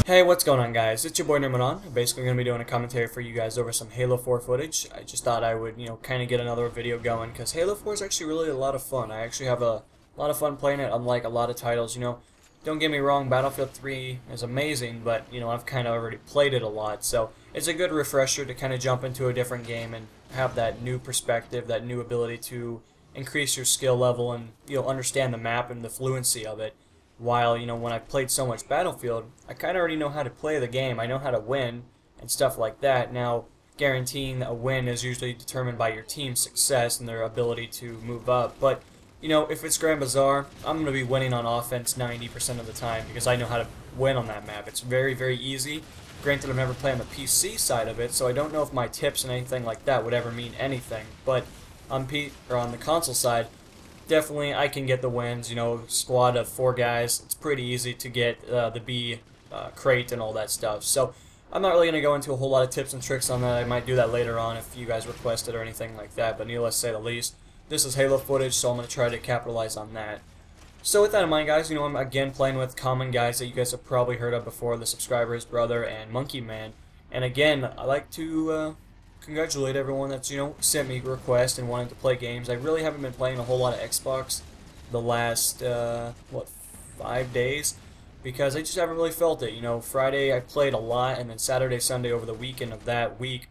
Hey, what's going on, guys? It's your boy Nirmanon. I'm basically going to be doing a commentary for you guys over some Halo 4 footage. I just thought I would, kind of get another video going, because Halo 4 is actually really a lot of fun. I actually have a lot of fun playing it, unlike a lot of titles. Don't get me wrong, Battlefield 3 is amazing, but, I've kind of already played it a lot, so it's a good refresher to kind of jump into a different game and have that new perspective, that new ability to increase your skill level and, understand the map and the fluency of it. While, when I played so much Battlefield, I kind of already know how to play the game. I know how to win and stuff like that. Now, guaranteeing a win is usually determined by your team's success and their ability to move up. But, if it's Grand Bazaar, I'm going to be winning on offense 90% of the time because I know how to win on that map. It's very, very easy. Granted, I've never played on the PC side of it, so I don't know if my tips and anything like that would ever mean anything. But on the console side, definitely, I can get the wins. Squad of 4 guys. It's pretty easy to get the B crate and all that stuff. So I'm not really going to go into a whole lot of tips and tricks on that. I might do that later on if you guys request it or anything like that. But needless to say the least, this is Halo footage, so I'm going to try to capitalize on that. So with that in mind, guys, I'm again playing with common guys that you guys have probably heard of before: the Subscribers Brother and Monkey Man. And again, I like to congratulate everyone that's, sent me requests and wanting to play games. I really haven't been playing a whole lot of Xbox the last, 5 days, because I just haven't really felt it. Friday I played a lot, and then Saturday, Sunday over the weekend of that week,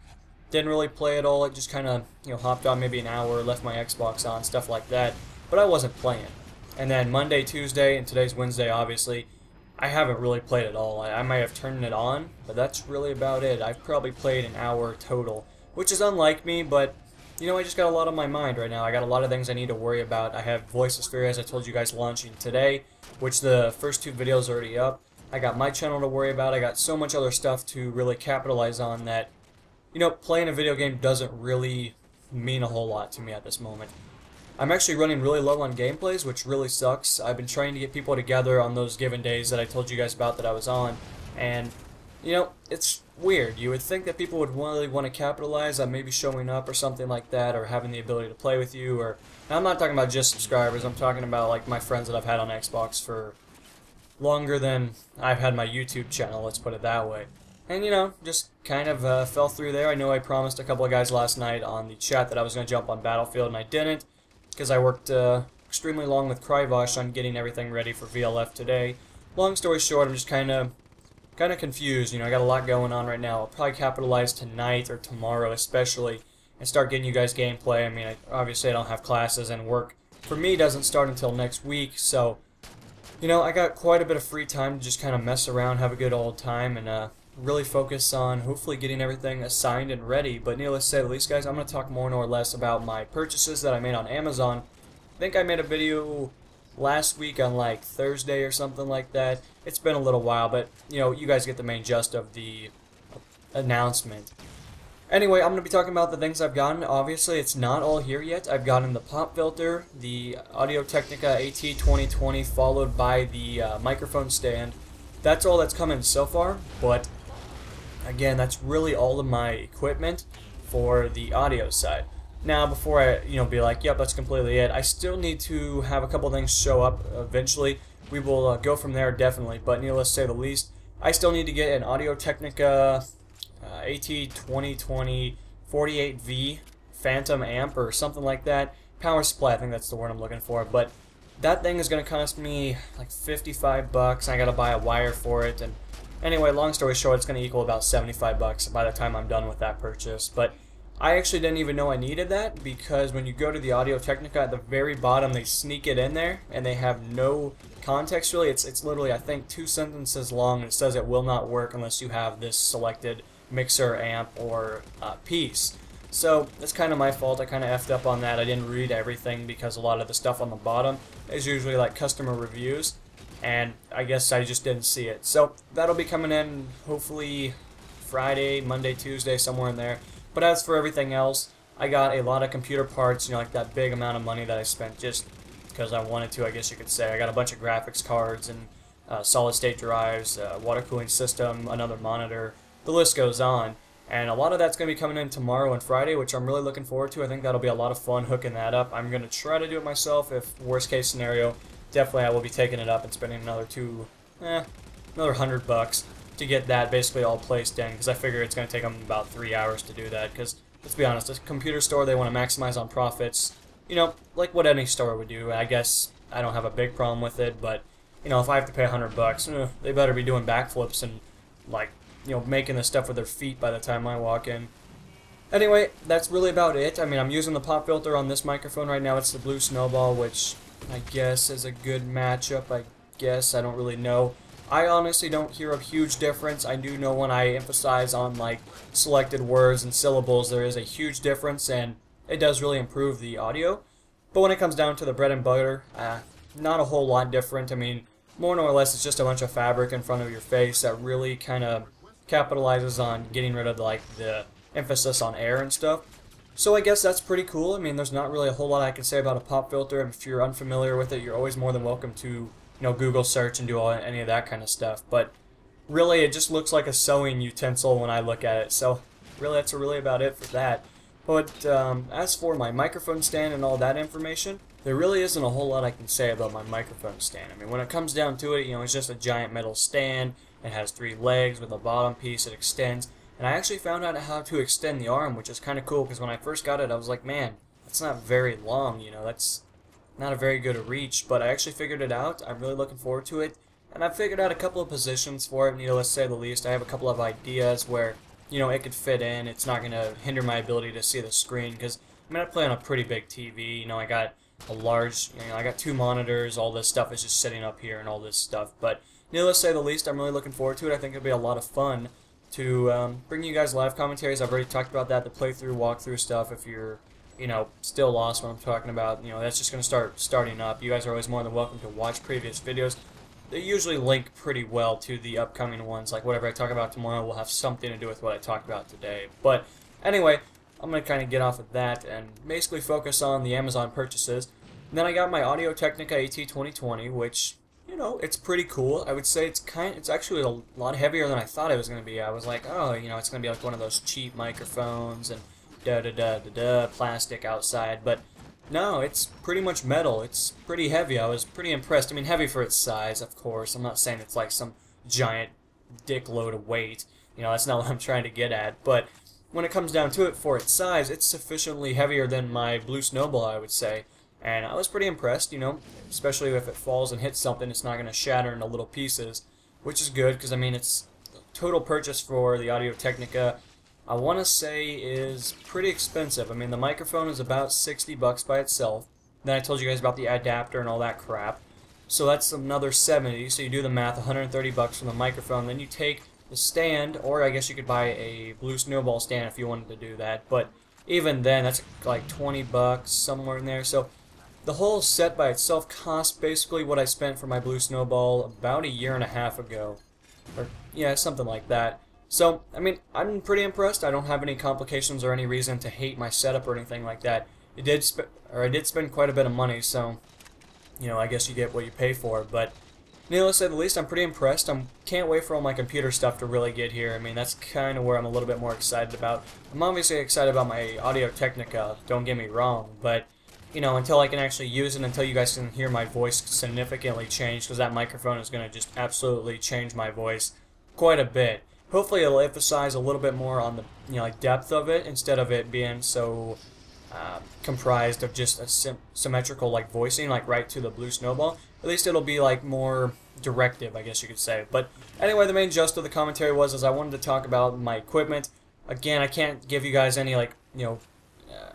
didn't really play at all. I just kind of, hopped on maybe an hour, left my Xbox on, stuff like that, but I wasn't playing. And then Monday, Tuesday, and today's Wednesday, obviously, I haven't really played at all. I might have turned it on, but that's really about it. I've probably played an hour total, which is unlike me, but, I just got a lot on my mind right now. I got a lot of things I need to worry about. I have Voicelessfury, as I told you guys, launching today, which the first 2 videos are already up. I got my channel to worry about. I got so much other stuff to really capitalize on that, playing a video game doesn't really mean a whole lot to me at this moment. I'm actually running really low on gameplays, which really sucks. I've been trying to get people together on those given days that I told you guys about that I was on, and it's weird. You would think that people would really want to capitalize on maybe showing up or something like that, or having the ability to play with you. Or, and I'm not talking about just subscribers. I'm talking about like my friends that I've had on Xbox for longer than I've had my YouTube channel. Let's put it that way. And just kind of fell through there. I know I promised a couple of guys last night on the chat that I was going to jump on Battlefield, and I didn't, because I worked extremely long with Kryvosh on getting everything ready for VLF today. Long story short, I'm just kind of confused. I got a lot going on right now. I'll probably capitalize tonight or tomorrow especially and start getting you guys gameplay. I mean, obviously I don't have classes, and work for me doesn't start until next week, so I got quite a bit of free time to just kind of mess around, have a good old time, and really focus on hopefully getting everything assigned and ready. But needless to say the least, guys, I'm going to talk more or less about my purchases that I made on Amazon. I think I made a video last week on like Thursday or something like that. It's been a little while, but you guys get the main gist of the announcement. Anyway, I'm going to be talking about the things I've gotten. Obviously, it's not all here yet. I've gotten the pop filter, the Audio-Technica AT2020, followed by the microphone stand. That's all that's come in so far, but again, that's really all of my equipment for the audio side. Now, before I, be like, yep, that's completely it, I still need to have a couple things show up eventually. We will go from there, definitely, but needless to say the least, I still need to get an Audio-Technica AT2020 48V Phantom amp or something like that. Power supply, I think that's the word I'm looking for, but that thing is going to cost me like $55, I got to buy a wire for it, and anyway, long story short, it's going to equal about $75 by the time I'm done with that purchase. But I actually didn't even know I needed that, because when you go to the Audio-Technica, at the very bottom they sneak it in there, and they have no context really. It's literally, I think, 2 sentences long, and it says it will not work unless you have this selected mixer, amp, or piece. So that's kind of my fault. I kind of effed up on that. I didn't read everything, because a lot of the stuff on the bottom is usually like customer reviews, and I guess I just didn't see it. So that'll be coming in hopefully Friday, Monday, Tuesday, somewhere in there. But as for everything else, I got a lot of computer parts, like that big amount of money that I spent just because I wanted to, I guess you could say. I got a bunch of graphics cards and solid-state drives, water cooling system, another monitor, the list goes on. And a lot of that's going to be coming in tomorrow and Friday, which I'm really looking forward to. I think that'll be a lot of fun hooking that up. I'm going to try to do it myself. If worst case scenario, definitely I will be taking it up and spending another $100. to get that basically all placed in, because I figure it's going to take them about 3 hours to do that, because let's be honest, a computer store, they want to maximize on profits, you know, like what any store would do. I guess I don't have a big problem with it, but, you know, if I have to pay $100, they better be doing backflips and, like, you know, making the stuff with their feet by the time I walk in. Anyway, that's really about it. I mean, I'm using the pop filter on this microphone right now. It's the Blue Snowball, which I guess is a good matchup, I guess. I don't really know. I honestly don't hear a huge difference. I do know when I emphasize on, like, selected words and syllables, there is a huge difference, and it does really improve the audio. But when it comes down to the bread and butter, not a whole lot different. I mean, more or less, it's just a bunch of fabric in front of your face that really kind of capitalizes on getting rid of, like, the emphasis on air and stuff. So I guess that's pretty cool. I mean, there's not really a whole lot I can say about a pop filter. If you're unfamiliar with it, you're always more than welcome to, you know, Google search and do any of that kind of stuff. But really, it just looks like a sewing utensil when I look at it. So really, that's really about it for that. But as for my microphone stand and all that information, there really isn't a whole lot I can say about my microphone stand. I mean, when it comes down to it, you know, it's just a giant metal stand. It has 3 legs with a bottom piece. It extends. And I actually found out how to extend the arm, which is kind of cool, because when I first got it, I was like, man, that's not very long, you know, that's not a very good reach, but I actually figured it out. I'm really looking forward to it, and I've figured out a couple of positions for it, needless to say the least. I have a couple of ideas where, you know, it could fit in. It's not going to hinder my ability to see the screen, because, I mean, I play on a pretty big TV, you know, I got a large, you know, I got 2 monitors, all this stuff is just sitting up here and all this stuff, but needless to say the least, I'm really looking forward to it. I think it'll be a lot of fun to bring you guys live commentaries. I've already talked about that, the playthrough, walkthrough stuff. If you're, you know, still lost what I'm talking about, you know, that's just going to start starting up. You guys are always more than welcome to watch previous videos. They usually link pretty well to the upcoming ones. Like whatever I talk about tomorrow will have something to do with what I talked about today. But anyway, I'm going to kind of get off of that and basically focus on the Amazon purchases. And then I got my Audio-Technica AT2020, which, you know, it's pretty cool. I would say it's actually a lot heavier than I thought it was going to be. I was like, oh, you know, it's going to be like one of those cheap microphones and plastic outside, but no, it's pretty much metal. It's pretty heavy. I was pretty impressed. I mean, heavy for its size, of course. I'm not saying it's like some giant dick load of weight. You know, that's not what I'm trying to get at, but when it comes down to it, for its size, it's sufficiently heavier than my Blue Snowball, I would say. And I was pretty impressed, you know, especially if it falls and hits something, it's not going to shatter into little pieces, which is good, because, I mean, it's total purchase for the Audio-Technica, I want to say, is pretty expensive. I mean, the microphone is about $60 by itself. Then I told you guys about the adapter and all that crap. So that's another $70, so you do the math, $130 from the microphone. Then you take the stand, or I guess you could buy a Blue Snowball stand if you wanted to do that, but even then, that's like $20, somewhere in there. So the whole set by itself cost basically what I spent for my Blue Snowball about a year and a half ago. Or, yeah, something like that. So, I mean, I'm pretty impressed. I don't have any complications or any reason to hate my setup or anything like that. I did spend quite a bit of money, so, you know, I guess you get what you pay for. But needless to say the least, I'm pretty impressed. I can't wait for all my computer stuff to really get here. I mean, that's kind of where I'm a little bit more excited about. I'm obviously excited about my Audio-Technica, don't get me wrong, but you know, until I can actually use it, until you guys can hear my voice significantly change, because that microphone is going to just absolutely change my voice quite a bit. Hopefully it'll emphasize a little bit more on the, you know, like depth of it, instead of it being so comprised of just a symmetrical like voicing, like right to the Blue Snowball. At least it'll be like more directive, I guess you could say. But anyway, the main gist of the commentary was I wanted to talk about my equipment. Again, I can't give you guys any, like, you know,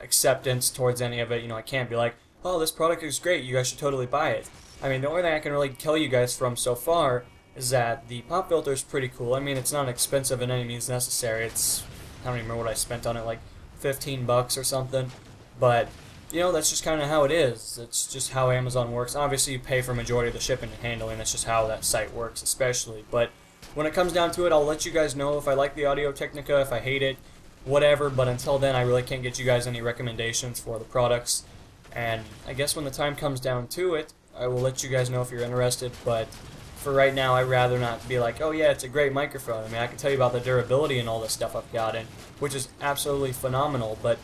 acceptance towards any of it. You know, I can't be like, oh, this product is great, you guys should totally buy it. I mean, the only thing I can really tell you guys from so far is that the pop filter is pretty cool. I mean, it's not expensive in any means necessary. It's, I don't even remember what I spent on it, like $15 or something. But, you know, that's just kind of how it is. It's just how Amazon works. Obviously, you pay for majority of the shipping and handling. That's just how that site works, especially. But when it comes down to it, I'll let you guys know if I like the Audio-Technica, if I hate it, whatever. But until then, I really can't get you guys any recommendations for the products. And I guess when the time comes down to it, I will let you guys know if you're interested. But for right now, I'd rather not be like, oh yeah, it's a great microphone. I mean, I can tell you about the durability and all this stuff I've gotten, which is absolutely phenomenal. But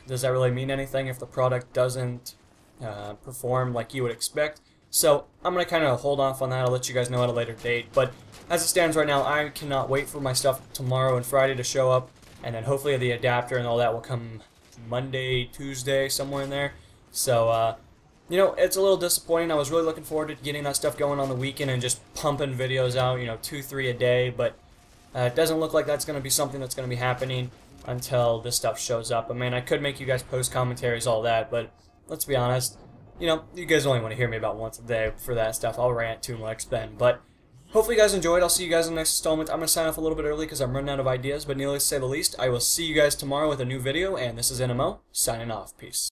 does that really mean anything if the product doesn't perform like you would expect? So I'm going to kind of hold off on that. I'll let you guys know at a later date. But as it stands right now, I cannot wait for my stuff tomorrow and Friday to show up. And then hopefully the adapter and all that will come Monday, Tuesday, somewhere in there. So, you know, it's a little disappointing. I was really looking forward to getting that stuff going on the weekend and just pumping videos out, you know, 2, 3 a day. But it doesn't look like that's going to be something that's going to be happening until this stuff shows up. I mean, I could make you guys post commentaries, all that, but let's be honest, you know, you guys only want to hear me about once a day for that stuff. I'll rant too much then. But hopefully you guys enjoyed. I'll see you guys in the next installment. I'm going to sign off a little bit early because I'm running out of ideas, but needless to say the least, I will see you guys tomorrow with a new video, and this is NMO, signing off. Peace.